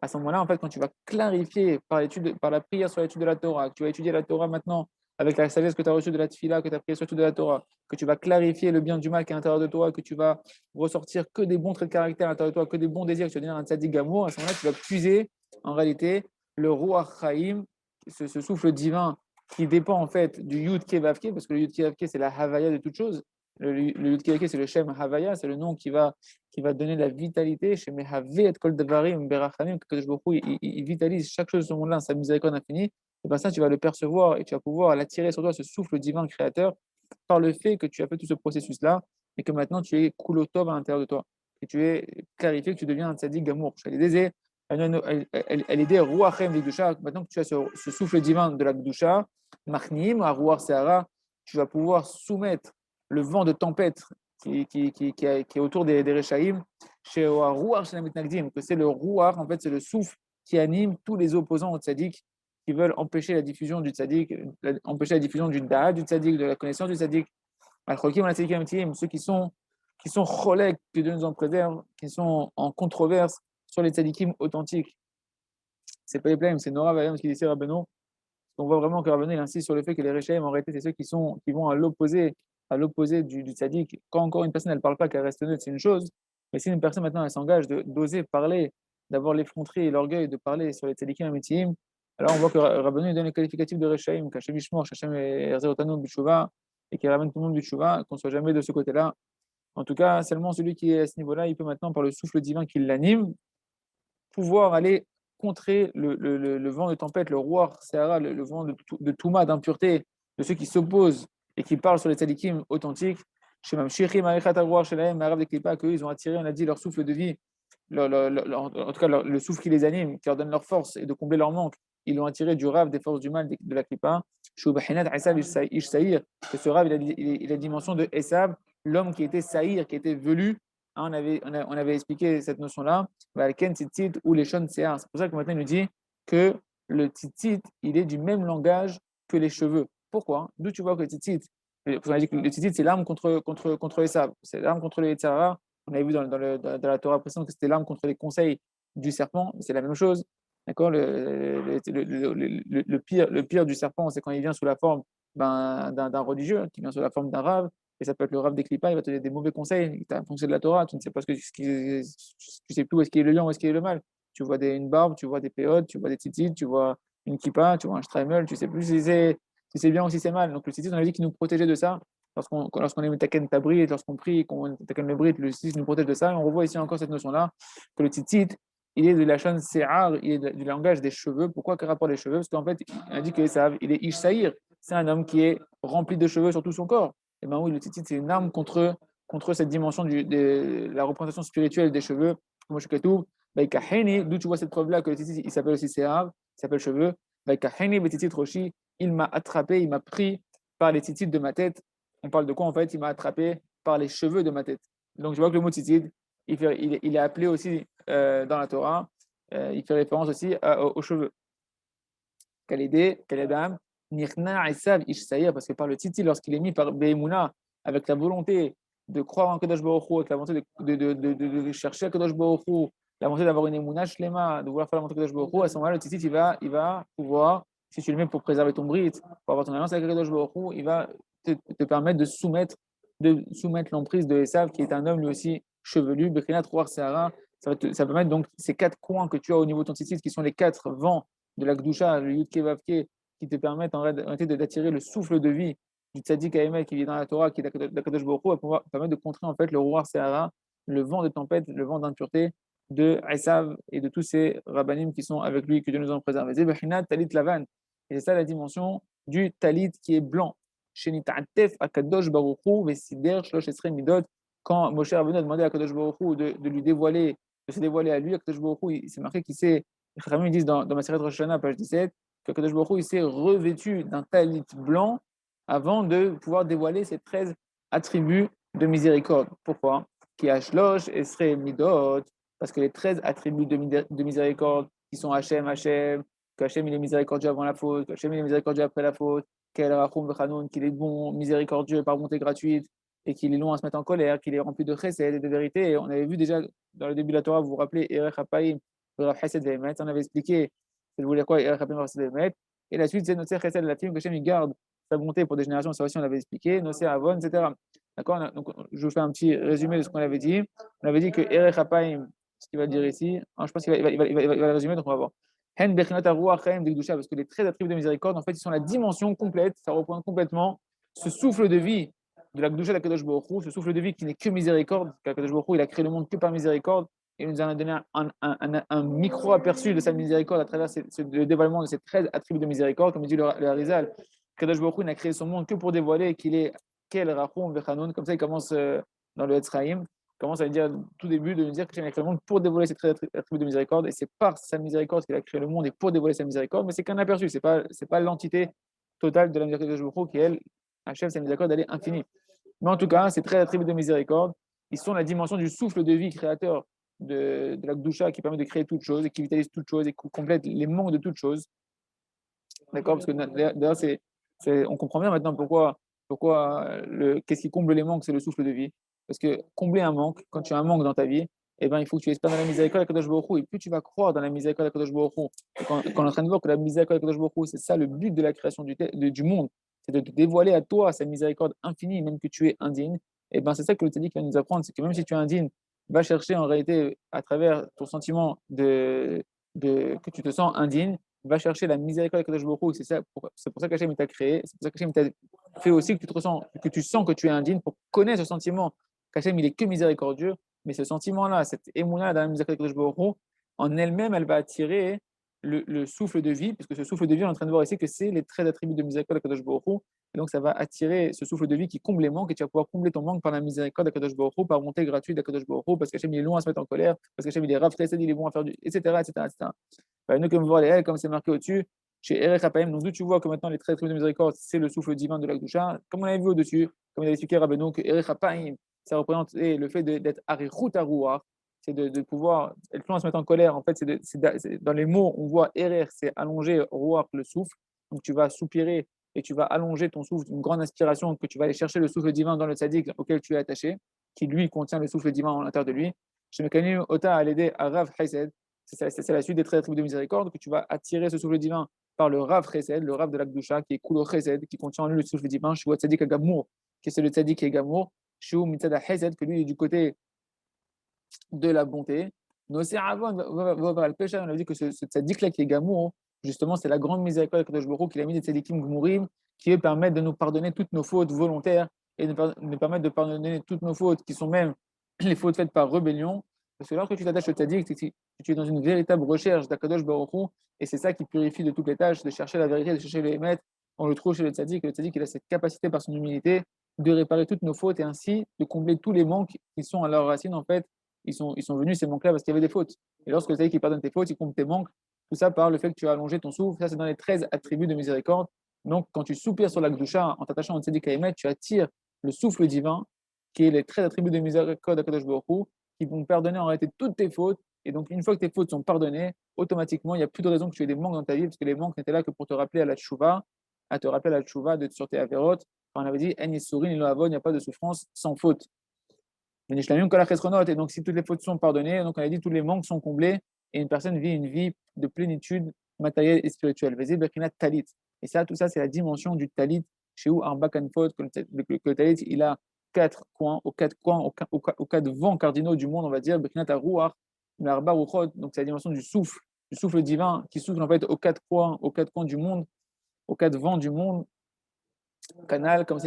À ce moment-là, en fait, quand tu vas clarifier par la prière sur l'étude de la Torah, que tu vas étudier la Torah maintenant avec la sagesse que tu as reçue de la Tfila, que tu as prié sur l'étude de la Torah, que tu vas clarifier le bien du mal qui est à l'intérieur de toi, que tu vas ressortir que des bons traits de caractère à l'intérieur de toi, que des bons désirs, que tu vas devenir un tzaddik gamour, à ce moment-là, tu vas puiser en réalité le Ruach Chaim, ce souffle divin qui dépend en fait du Yud Ke Vav Ke, parce que le Yud Ke Vav Ke, c'est la Havaya de toute chose. Le Yud Ke Vav Ke, c'est le Shem Havaya, c'est le nom qui va donner la vitalité chez Mehavé et Kol Devarim Berachamim, que Kadosh Baruch Hu, il vitalise chaque chose de ce monde-là, sa miséricorde infinie. Et bien ça, tu vas le percevoir et tu vas pouvoir l'attirer sur toi, ce souffle divin créateur, par le fait que tu as fait tout ce processus-là et que maintenant tu es Kulotov à l'intérieur de toi. Et tu es clarifié, que tu deviens un tzaddik gamour. Elle est des Ruachem Vidusha. Maintenant que tu as ce souffle divin de la Gdusha, Machnim, à Ruach Seara, tu vas pouvoir soumettre le vent de tempête qui est autour des Rechaïm, chez Ruach Shel Mitnagdim, que c'est le Ruach, en fait, c'est le souffle qui anime tous les opposants au tzaddik qui veulent empêcher la diffusion du tzaddik, empêcher la diffusion du da'at du tzaddik, de la connaissance du tzaddik. Ceux qui sont cholèques, que Dieu nous en préserve, qui sont en controverse sur les tzaddikim authentiques. C'est pas les blèmes, c'est Nora Vayam qui dit c'est Rabbeinu. On voit vraiment que Rabbeinu insiste sur le fait que les Rechaïm, en réalité, c'est ceux qui vont à l'opposé du tzaddik. Quand encore une personne, elle ne parle pas, qu'elle reste neutre, c'est une chose. Mais si une personne maintenant, elle s'engage d'oser parler, d'avoir l'effronterie et l'orgueil de parler sur les tzaddikim amitiyim, alors on voit que Rabbeinu donne le qualificatif de Rechaïm, qu'Hachem Yishmor, qu'Hachem Erzer Otanu B'Tshuvah, et qu'il ramène tout le monde du Tshuvah, qu'on ne soit jamais de ce côté-là. En tout cas, seulement celui qui est à ce niveau-là, il peut maintenant, par le souffle divin qui l'anime, pouvoir aller contrer le vent de tempête, le roi Sahara, le vent de Touma, d'impureté, de ceux qui s'opposent et qui parlent sur les tzadikim authentiques. Chez Mamshichim, Arichat Arwar, chez l'Aim, Arav de Klipa, qu'eux, ils ont attiré, on a dit, leur souffle de vie, en tout cas, le souffle qui les anime, qui leur donne leur force et de combler leur manque, ils l'ont attiré du Rav des forces du mal de la Klippa, Shubachinat Esav Ish Saïr, que ce Rav, il a la dimension de Esav, l'homme qui était Saïr, qui était velu. Hein, on avait expliqué cette notion-là, Ken Tzitzit ou les Shon Sear. C'est pour ça que maintenant il nous dit que le Tzitzit, il est du même langage que les cheveux. Pourquoi? D'où tu vois que le Tzitzit, on a dit que le Tzitzit, c'est l'arme contre Esav, c'est l'arme contre les Yetzirah. On avait vu dans la Torah précédente que c'était l'arme contre les conseils du serpent, c'est la même chose. D'accord, le pire du serpent, c'est quand il vient sous la forme d'un religieux, qui vient sous la forme d'un rave, et ça peut être le rave des clipas, il va te donner des mauvais conseils, tu as foncé de la Torah, tu ne sais pas tu sais plus où est-ce qu'il est le bien, où est-ce qu'il est le mal. Tu vois une barbe, tu vois des péotes, tu vois des tzitzit, tu vois une kippa, tu vois un shtreimel, tu sais plus si c'est bien ou si c'est mal. Donc le tzitzit, on a dit qu'il nous protégeait de ça. Lorsqu'on est taken tabrit, lorsqu'on prie, qu'on taken le brit, le tzitzit nous protège de ça. Et on revoit ici encore cette notion-là, que le tzitzit, il est de la chaîne séar, il est du langage des cheveux. Pourquoi quel rapport les cheveux? Parce qu'en fait, on a dit que il est ish saïr, c'est un homme qui est rempli de cheveux sur tout son corps. Et bien oui, le tzitzit, c'est une arme contre cette dimension de la représentation spirituelle des cheveux. Moi, je suis d'où tu vois cette preuve-là que le tzitzit, il s'appelle aussi séar, il s'appelle cheveux. Roshi, il m'a attrapé, il m'a pris par les tzitzit de ma tête. On parle de quoi en fait? Il m'a attrapé par les cheveux de ma tête. Donc je vois que le mot tzitzit, il est appelé aussi dans la Torah, il fait référence aussi aux cheveux. Kaledam, Nirna Esav Ish Saïr, parce que par le tzitzit, lorsqu'il est mis par Behemuna, avec la volonté de croire en Kadosh Baruch Hu, avec la volonté de chercher Kadosh Baruch Hu, la volonté d'avoir une émouna shlema, de vouloir faire la volonté de Kadosh Baruch Hu, à ce moment-là, le tzitzit, il va pouvoir, si tu le mets pour préserver ton brit, pour avoir ton alliance avec Kadosh Baruch Hu, il va te permettre de soumettre l'emprise de Esav, qui est un homme lui aussi chevelu, Bekrinat Roar Sahara. Ça va permettre donc ces quatre coins que tu as au niveau de ton tzitzit, qui sont les quatre vents de la Gdusha, le Yudke Vavke, qui te permettent en réalité d'attirer le souffle de vie du Tzadik Aïmel qui vit dans la Torah, qui est d'Akadosh Baruch Hu, va pouvoir permettre de contrer en fait le Ruach Sehara, le vent de tempête, le vent d'impureté de Esav et de tous ces rabbanim qui sont avec lui, que Dieu nous en préserve. Talit Lavan. Et c'est ça la dimension du talit qui est blanc. Shenita'atef Akadosh Baruch Hu Vesider Shlosh Esrei Midot. Quand Moshe Rabbeinu a demandé à Akadosh Baruch Hu de lui dévoiler, de se dévoiler à lui, Akadosh Baruch Hu, il s'est marqué qu'il s'est les Chachamim disent dans ma série de Rosh Hashanah, page 17, que Kadosh Baruch Hu, il s'est revêtu d'un talit blanc avant de pouvoir dévoiler ses 13 attributs de miséricorde. Pourquoi? Qui Hashlosh, Esrei Midot, parce que les 13 attributs de miséricorde qui sont Hachem, que Hachem il est miséricordieux avant la faute, que Hachem il est miséricordieux après la faute, qu'il est bon, miséricordieux par bonté gratuite, et qu'il est long à se mettre en colère, qu'il est rempli de chesed et de vérité. Et on avait vu déjà dans le début de la Torah, vous vous rappelez, Erech HaPaim, on avait expliqué, ça voulait quoi, et la suite, c'est Noser Chesed, la film que Hachem garde sa bonté pour des générations, ça aussi on l'avait expliqué, Noser Avon, etc. D'accord. Donc, je vous fais un petit résumé de ce qu'on avait dit. On avait dit que Erech HaPaim, ce qu'il va dire ici, je pense qu'il va le résumer, donc on va voir. Parce que les 13 attributs de miséricorde, en fait, ils sont la dimension complète, ça représente complètement ce souffle de vie de la Gdusha de Kadosh Baruch Hu, ce souffle de vie qui n'est que miséricorde, car Kadosh Baruch Hu, il a créé le monde que par miséricorde, et il nous a donné un micro-aperçu de sa miséricorde à travers le dévoilement de ces 13 attributs de miséricorde, comme dit le Harizal. Kadosh Baruch Hu n'a créé son monde que pour dévoiler qu'il est Kel Rachum Vechanoun, comme ça il commence dans le Etzraïm, commence à dire tout début de nous dire que Hachem a créé le monde pour dévoiler ces 13 attributs de miséricorde, et c'est par sa miséricorde qu'il a créé le monde et pour dévoiler sa miséricorde, mais c'est qu'un aperçu, c'est pas l'entité totale de la miséricorde de Kadosh Baruch Hu qui, elle, achève sa miséricorde, elle est infinie. Mais en tout cas, ces 13 attributs de miséricorde, ils sont la dimension du souffle de vie créateur de la Gdusha qui permet de créer toute chose et qui vitalise toute chose et qui complète les manques de toute chose. D'accord? Parce que d'ailleurs, on comprend bien maintenant pourquoi qu'est-ce qui comble les manques, c'est le souffle de vie. Parce que combler un manque, quand tu as un manque dans ta vie, eh ben, il faut que tu espères dans la miséricorde de Kadosh Baruch Hu. Et plus tu vas croire dans la miséricorde de Kadosh Baruch Hu, quand on est en train de voir que la miséricorde de Kadosh Baruch Hu, c'est ça le but de la création du monde, c'est de te dévoiler à toi sa miséricorde infinie, même que tu es indigne. Et ben, c'est ça que le Tzaddik va nous apprendre, c'est que même si tu es indigne, va chercher en réalité, à travers ton sentiment que tu te sens indigne, va chercher la miséricorde de Kadosh Baruch Hu. C'est pour ça qu'Hachem t'a créé, c'est pour ça qu'Hachem t'a fait aussi que tu sens que tu es indigne, pour connaître ce sentiment qu'Hachem il est que miséricordieux, mais ce sentiment-là, cette émouna dans la miséricorde de Kadosh Baruch Hu, en elle-même, elle va attirer le souffle de vie, parce que ce souffle de vie, on est en train de voir ici que c'est les 13 attributs de miséricorde de Kadosh Baruch Hu, Et donc, ça va attirer ce souffle de vie qui comble les manques et tu vas pouvoir combler ton manque par la miséricorde d'Akadosh Baruch Hu, par bonté gratuite d'Akadosh Baruch Hu, parce qu'Hachem il est long à se mettre en colère, parce qu'Hachem il est raf chesed, il est bon à faire du. Etc. etc., etc. Nous, comme voir les L, comme c'est marqué au-dessus, chez Erech Hapaim, donc d'où tu vois que maintenant les 13 tribus de miséricorde, c'est le souffle divin de la Gdusha. Comme on avait vu au-dessus, comme il avait expliqué Rabbeinu, que Erech Hapaim, ça représente le fait d'être Arichut Aruach, c'est de pouvoir être long à se mettre en colère. En fait, dans les mots, on voit Erer, c'est allonger, Ruach, le souffle. Donc tu vas soupirer et tu vas allonger ton souffle, une grande inspiration, que tu vas aller chercher le souffle divin dans le tzaddik auquel tu es attaché, qui lui contient le souffle divin à l'intérieur de lui. Chez Mekani Ota a l'aider à Rav Chesed, c'est la suite des 13 tribus de miséricorde, que tu vas attirer ce souffle divin par le Rav Chesed, le Rav de l'Akdusha, qui est Kulo Chesed, qui contient en lui le souffle divin, chez Tzaddik Agamour, qui est le tzaddik qui est Gamour, chez Mitzada Chesed, que lui est du côté de la bonté. Nosé Avon, on a dit que ce tzaddik-là qui est Gamour, justement, c'est la grande miséricorde de Kadosh Baruch Hu qu'il a mis des tzaddikim Gmurim qui eux permettent de nous pardonner toutes nos fautes volontaires et de nous permettre de pardonner toutes nos fautes qui sont même les fautes faites par rébellion. Parce que lorsque tu t'attaches au tzaddik, tu es dans une véritable recherche d'Akadosh Baruch Hu et c'est ça qui purifie de toutes les tâches, de chercher la vérité, de chercher les maîtres. On le trouve chez le tzaddik. Le tzaddik, il a cette capacité par son humilité de réparer toutes nos fautes et ainsi de combler tous les manques qui sont à leur racine en fait ils sont venus ces manques-là parce qu'il y avait des fautes. Et lorsque le tzaddik pardonne tes fautes, il comble tes manques. Tout ça par le fait que tu as allongé ton souffle. Ça, c'est dans les 13 attributs de miséricorde. Donc, quand tu soupires sur la Gdusha en t'attachant au tzaddik Haïmet, tu attires le souffle divin, qui est les 13 attributs de miséricorde d'Akadosh Baruch Hu, qui vont pardonner en réalité toutes tes fautes. Et donc, une fois que tes fautes sont pardonnées, automatiquement, il n'y a plus de raison que tu aies des manques dans ta vie, parce que les manques n'étaient là que pour te rappeler à la tchouva, à te rappeler à la tchouva de sur tes avérotes. On avait dit, il n'y a pas de souffrance sans faute. Et donc, si toutes les fautes sont pardonnées, donc on a dit tous les manques sont comblés et une personne vit une vie de plénitude matérielle et spirituelle. Et ça, tout ça, c'est la dimension du talit. Chez où Arba Kanfot, que le talit, il a quatre coins, aux quatre vents cardinaux du monde, on va dire. Donc, c'est la dimension du souffle divin qui souffle en fait aux quatre coins du monde, aux quatre vents du monde, canal, comme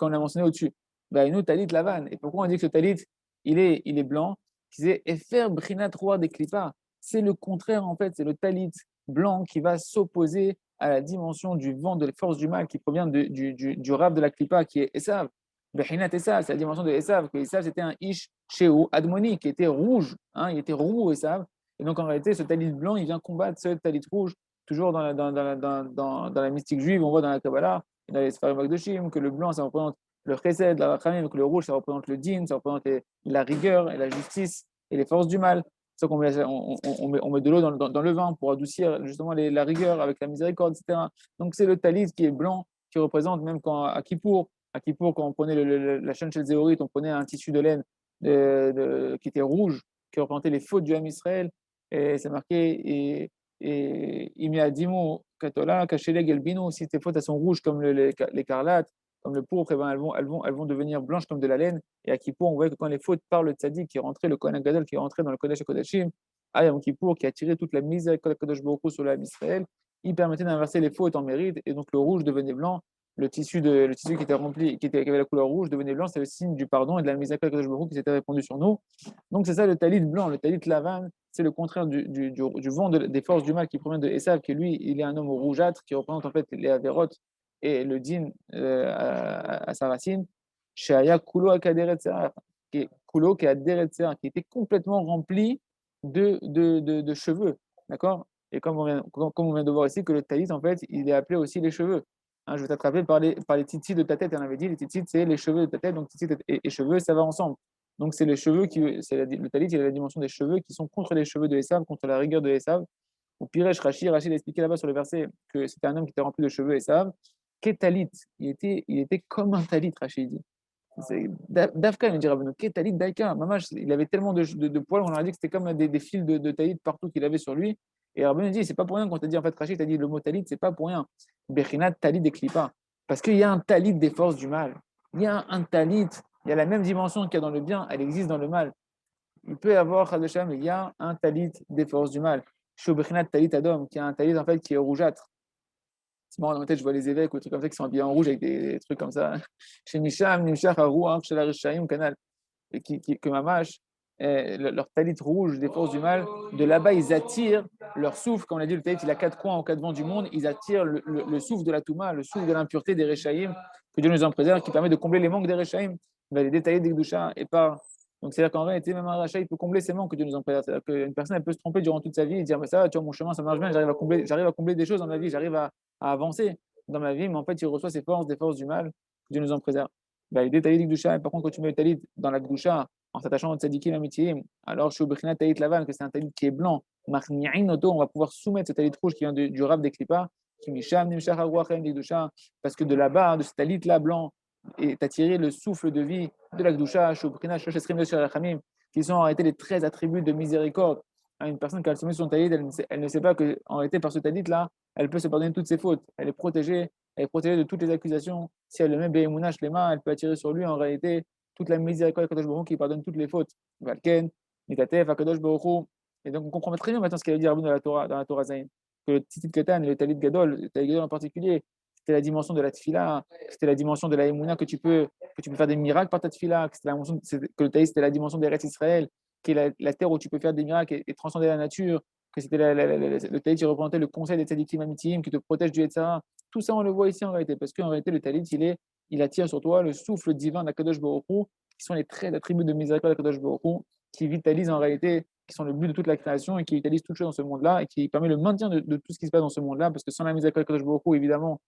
on l'a mentionné au-dessus. Bah, nous, talit lavan. Et pourquoi on dit que ce talit, il est blanc? C'est Efer Brinat Roi des Klippa. C'est le contraire, en fait. C'est le talit blanc qui va s'opposer à la dimension du vent de la force du mal qui provient du rab de la Klippa, qui est Esav. Brinat Esav, c'est la dimension de Esav. Que Esav, c'était un Ish Sheo Admoni, qui était rouge. Hein, il était roux, Esav. Et donc, en réalité, ce talit blanc, il vient combattre ce talit rouge. Toujours dans la mystique juive, on voit dans la Kabbalah, dans les Sfarim Magdoshim, que le blanc, ça représente le chesed, la rachamim, que le rouge, ça représente le din, ça représente la rigueur et la justice et les forces du mal. C'est ça qu'on met, on met de l'eau dans le vin pour adoucir justement la rigueur avec la miséricorde, etc. Donc c'est le talit qui est blanc, qui représente même quand à Kippour, quand on prenait la chaîne chez Zéorite, on prenait un tissu de laine qui était rouge, qui représentait les fautes du Ham Israël, et c'est marqué, et il m'y a dit mot, Katola, Kacheleg Elbino, si tes fautes elles sont rouges comme l'écarlate, comme le pourpre, eh ben, elles vont devenir blanches comme de la laine. Et à Kippour, on voit que quand les fautes par le tzaddik qui est rentré, le Kohen Gadol qui est rentré dans le Kodesh HaKodashim, à Yom Kippour, qui a tiré toute la miséricorde de Kadosh Baruch Hu sur l'âme Israël, il permettait d'inverser les fautes en mérite, et donc le rouge devenait blanc. Le tissu qui était rempli, qui avait la couleur rouge, devenait blanc, c'est le signe du pardon et de la miséricorde de Kadosh Baruch Hu qui s'était répandu sur nous. Donc c'est ça le talit blanc, le talit lavan, c'est le contraire du vent des forces du mal qui provient de Esav, qui lui, il est un homme rougeâtre qui représente en fait les avérotes et le din à sa racine. Shaya Kulo Akaderet Serah, qui est Kulo qui qui était complètement rempli de cheveux. D'accord. Et comme on vient de voir ici, que le talit, en fait, il est appelé aussi les cheveux. Hein, je vais t'attraper par les titis de ta tête. On avait dit, les titis, c'est les cheveux de ta tête. Donc, titis et cheveux, ça va ensemble. Donc, c'est les cheveux le talit, il a la dimension des cheveux qui sont contre les cheveux de Esav, contre la rigueur de Esav. Ou Piresh Rashi, Rachid a expliqué là-bas sur le verset que c'était un homme qui était rempli de cheveux Esav. Kétalit, il était comme un talit, Rachid dit. Dafka, il dit Rabbeinu, Kétalit Daika. Mamash, il avait tellement de poils, on a dit que c'était comme des fils de talit partout qu'il avait sur lui. Et Rabbeinu dit, c'est pas pour rien qu'on t'a dit, en fait, Rachid t'a dit le mot talit, c'est pas pour rien. Bechinat talit des klipa. Parce qu'il y a un talit des forces du mal. Il y a un talit, il y a la même dimension qu'il y a dans le bien, elle existe dans le mal. Il peut y avoir, Chadesham, il y a un talit des forces du mal. Shobechinat talit Adom, qui a un talit en fait qui est rougeâtre. C'est marrant, dans ma tête, je vois les évêques ou des trucs comme ça qui sont habillés en rouge avec des trucs comme ça. Chez Misham, Nimshach, Harouach, chez la Rishaim, Canal. Et que Mamash, leur talit rouge des forces du mal, de là-bas, ils attirent leur souffle. Comme on a dit, le talit, il a 4 coins aux 4 vents du monde. Ils attirent le souffle de la Touma, le souffle de l'impureté des Réchaïm, que Dieu nous en préserve, qui permet de combler les manques des Réchaïm. Il va les détailler des Gdoucha et pas. Donc, c'est-à-dire qu'en réalité, même un rachat, il peut combler ses manques que Dieu nous en préserve. C'est-à-dire qu'une personne, elle peut se tromper durant toute sa vie et dire, mais ça, tu vois, mon chemin, ça marche bien, j'arrive à combler des choses dans ma vie, j'arrive à avancer dans ma vie, mais en fait, il reçoit ses forces, des forces du mal, que Dieu nous en préserve. Bah, il détaille les Gdoucha, et par contre, quand tu mets le talit dans la Gdoucha, en s'attachant au tzadikim amitié, alors je suis talit lavan, que c'est un talit qui est blanc, on va pouvoir soumettre ce talit rouge qui vient du rab des Klippas, qui misham, nimshach, arwachem, Gdoucha, parce que de là-bas, de ce talit là blanc, est attiré le souffle de vie de la Gdoucha, qui sont en réalité les 13 attributs de miséricorde. Une personne qui a le sommet sur son talit, elle ne sait pas qu'en réalité, par ce talit-là, elle peut se pardonner toutes ses fautes. Elle est protégée de toutes les accusations. Si elle le met Be'emunash les mains, elle peut attirer sur lui en réalité toute la miséricorde de Kadosh Baruch Hu qui pardonne toutes les fautes. Valken, Mitatef, Akadosh Baruch Hu. Et donc on comprend très bien maintenant ce qu'il veut dire dans la Torah Zayin. Que le Tzitzit Ketan, le Talit Gadol, le Talit Gadol en particulier, c'était la dimension de la tfila, c'était la dimension de la émouna que tu peux faire des miracles par ta tfila, que le taïs c'était la dimension des restes Israël, qui est la terre où tu peux faire des miracles et transcender la nature, que c'était le taïs qui représentait le conseil des tzadikim amitim qui te protège du Yetzara. Tout ça on le voit ici en réalité, parce qu'en réalité le talit il attire sur toi le souffle divin d'Akadosh Baruch Hu, qui sont les traits d'attributs de miséricorde d'Akadosh Baruch Hu, qui vitalisent en réalité, qui sont le but de toute la création et qui vitalisent toute chose dans ce monde-là et qui permet le maintien de tout ce qui se passe dans ce monde-là, parce que sans la miséricorde d'Akadosh Baruch Hu, évidemment,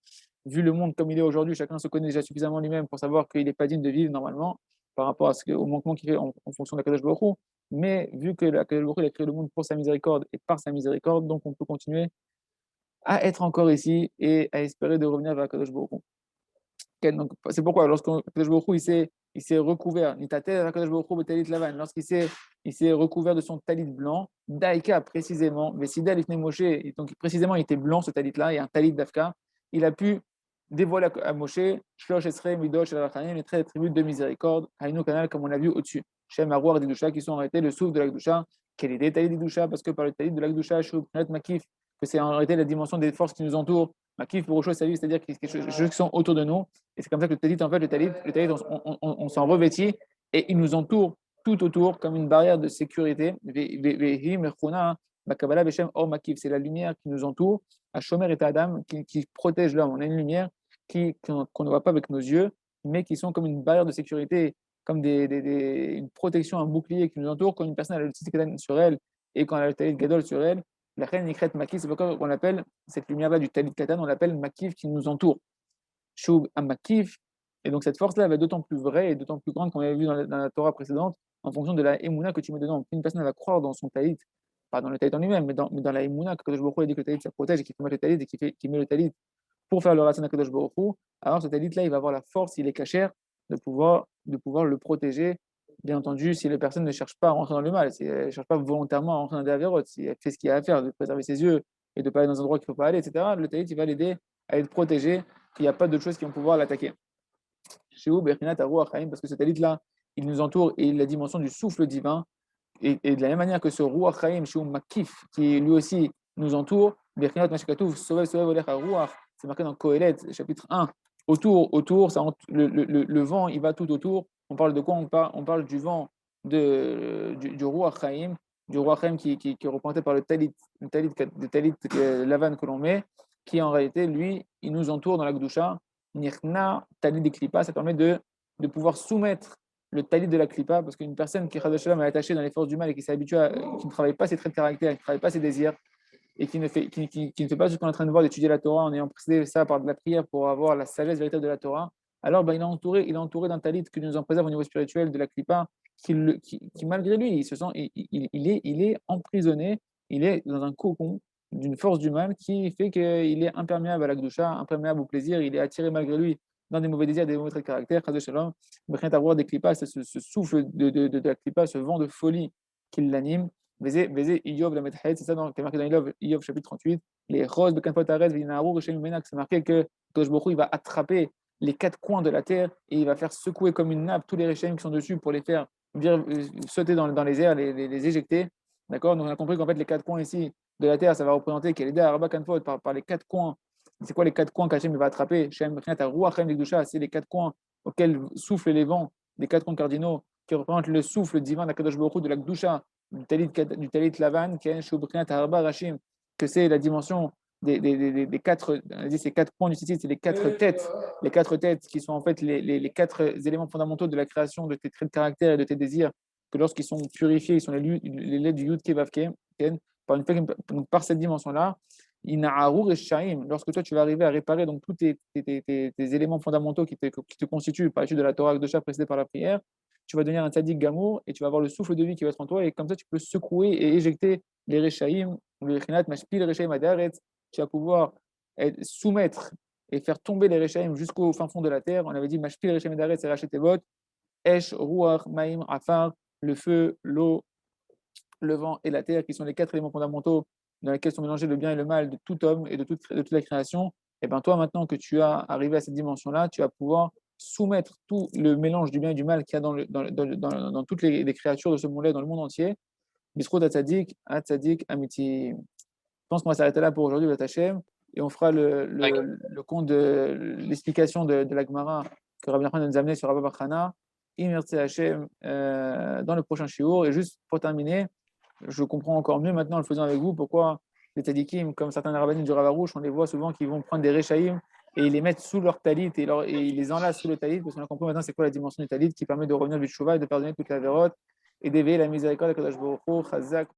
vu le monde comme il est aujourd'hui, chacun se connaît déjà suffisamment lui-même pour savoir qu'il n'est pas digne de vivre normalement par rapport au manquement qu'il fait en fonction de la Kadosh Baruch Hu. Mais vu que la Kadosh Baruch Hu a créé le monde pour sa miséricorde et par sa miséricorde, donc on peut continuer à être encore ici et à espérer de revenir vers la Kadosh Baruch Hu. Okay, donc c'est pourquoi lorsque Kadosh Baruch Hu il s'est recouvert, lorsqu'il s'est recouvert de son talit blanc, Daïka précisément, mais Sida Lifnei Moshe, donc précisément il était blanc ce talit-là, et un talit d'Afka, il a pu dévoiler à Moshe, Shlosh Esrei Midosh Al-Rachanim, les 13 attributs de miséricorde, Haïnou Kanal, comme on l'a vu au-dessus, Shem Arouar Didusha, qui sont en réalité le souffle de l'Akdusha, quel est le talit Didusha, parce que par le talit de l'Akdusha, Shubnat Makif, que c'est en réalité la dimension des forces qui nous entourent, Makif pour sa vie, c'est-à-dire les choses qui sont autour de nous, et c'est comme ça que le talit, en fait, le talit on s'en revêtit, et il nous entoure tout autour comme une barrière de sécurité. C'est la lumière qui nous entoure. À Shomer et Adam, qui protège l'homme. On a une lumière qu'on ne voit pas avec nos yeux, mais qui sont comme une barrière de sécurité, comme une protection, un bouclier qui nous entoure. Quand une personne a le Tzitzit Ketan sur elle et quand elle a le Talit Gadol sur elle, la reine Nikret Makif, c'est pourquoi on appelle cette lumière-là du Talit Ketan, on l'appelle Makif qui nous entoure. Shub Amakif. Et donc cette force-là va être d'autant plus vraie et d'autant plus grande qu'on avait vu dans la Torah précédente, en fonction de la émouna que tu mets dedans. Une personne va croire dans son talit, pas dans le talit en lui-même, mais dans la émouna que Kadosh Baruch Hu a dit que le talit ça protège et qu'il faut mettre le talit et qu'il met le talit pour faire le racine à Kadosh Baruch Hu, alors ce talit-là, il va avoir la force, il est cachère, de pouvoir le protéger. Bien entendu, si la personne ne cherche pas à rentrer dans le mal, si elle ne cherche pas volontairement à rentrer dans des avérotes, si elle fait ce qu'il y a à faire, de préserver ses yeux et de ne pas aller dans un endroit qu'il ne faut pas aller, etc., le talit, il va l'aider à être protégé, qu'il n'y a pas d'autres choses qui vont pouvoir l'attaquer. Chez vous, parce que ce talit-là, il nous entoure et il a la dimension du souffle divin. Et de la même manière que ce Ruach Chaim, chez Makif, qui lui aussi nous entoure, c'est marqué dans Kohelet, chapitre 1. Autour, le vent, il va tout autour. On parle de quoi on parle du vent du Ruach Chaim, qui est représenté par le talit Lavan que l'on met, qui en réalité, lui, il nous entoure dans la Gdusha. Nirna, talit des Klippas, ça permet de pouvoir soumettre le talit de la Klippa, parce qu'une personne qui est attachée dans les forces du mal et qui s'est habituée qui ne travaille pas ses traits de caractère, qui ne travaille pas ses désirs, et qui ne fait pas ce qu'on est en train de voir, d'étudier la Torah en ayant précédé ça par de la prière pour avoir la sagesse véritable de la Torah, alors il est entouré d'un talit que nous en préserve au niveau spirituel de la Klippa, qui malgré lui, il se sent, il est emprisonné, il est dans un cocon d'une force du mal qui fait qu'il est imperméable à la Gdusha, imperméable au plaisir, il est attiré malgré lui dans des mauvais désirs, des mauvais traits de caractère, Chas Shalom, avoir des clipas, c'est ce souffle de la clipa, ce vent de folie qui l'anime. Iyov la c'est ça qui est marqué dans Iyov chapitre 38. Les roses de Kanpotares, c'est marqué que Kosh Bokhu, il va attraper les 4 coins de la terre et il va faire secouer comme une nappe tous les réchaim qui sont dessus pour les faire sauter dans les airs, les éjecter. D'accord. Donc on a compris qu'en fait, les 4 coins ici de la terre, ça va représenter qu'elle est Arba Kanfot par les 4 coins. C'est quoi les 4 coins qu'Hachem va attraper? C'est les 4 coins auxquels soufflent les vents des 4 coins cardinaux qui représente le souffle divin d'Akadosh Baruch Hu, de la Gdusha, du talit Lavan, que c'est la dimension des quatre, on a dit ces 4 points du tzitzit, c'est les 4 têtes qui sont en fait les 4 éléments fondamentaux de la création de tes traits de caractère et de tes désirs, que lorsqu'ils sont purifiés, ils sont les lettres du Yud Kevav Ken, par cette dimension-là. Lorsque toi tu vas arriver à réparer donc tous tes éléments fondamentaux qui te constituent par l'étude de la Torah de Shah précédée par la prière, tu vas devenir un tzaddik gamour et tu vas avoir le souffle de vie qui va être en toi et comme ça tu peux secouer et éjecter les rechaïm, le rechinat, mashpil rechaïm adaret, tu vas pouvoir soumettre et faire tomber les rechaïm jusqu'au fin fond de la terre. On avait dit mashpil rechaïm adaret, c'est racheter tes votes, esh, ruach, maïm, afar, le feu, l'eau, le vent et la terre, qui sont les 4 éléments fondamentaux dans lesquels sont mélangés le bien et le mal de tout homme et de toute la création. Et bien toi, maintenant que tu as arrivé à cette dimension-là, tu vas pouvoir soumettre tout le mélange du bien et du mal qu'il y a dans toutes les créatures de ce monde-là, dans le monde entier. Bisrout Atzadik, Amiti. Je pense qu'on va s'arrêter là pour aujourd'hui, Batachem, et on fera le compte de l'explication de la Gemara que Rabbi Nachman nous a amené sur Rabba Bachana, Imertse Hashem, dans le prochain shiur. Et juste pour terminer, je comprends encore mieux maintenant en le faisant avec vous pourquoi les tzadikim, comme certains rabbinim du Ravarouche, on les voit souvent qui vont prendre des rechaïm et ils les mettent sous leur talit et ils les enlacent sous le talit parce qu'on a compris maintenant c'est quoi la dimension du talit qui permet de revenir du tshuva et de pardonner toute la vérote et d'éveiller la miséricorde de Kadosh Baruch Hu, Chazak.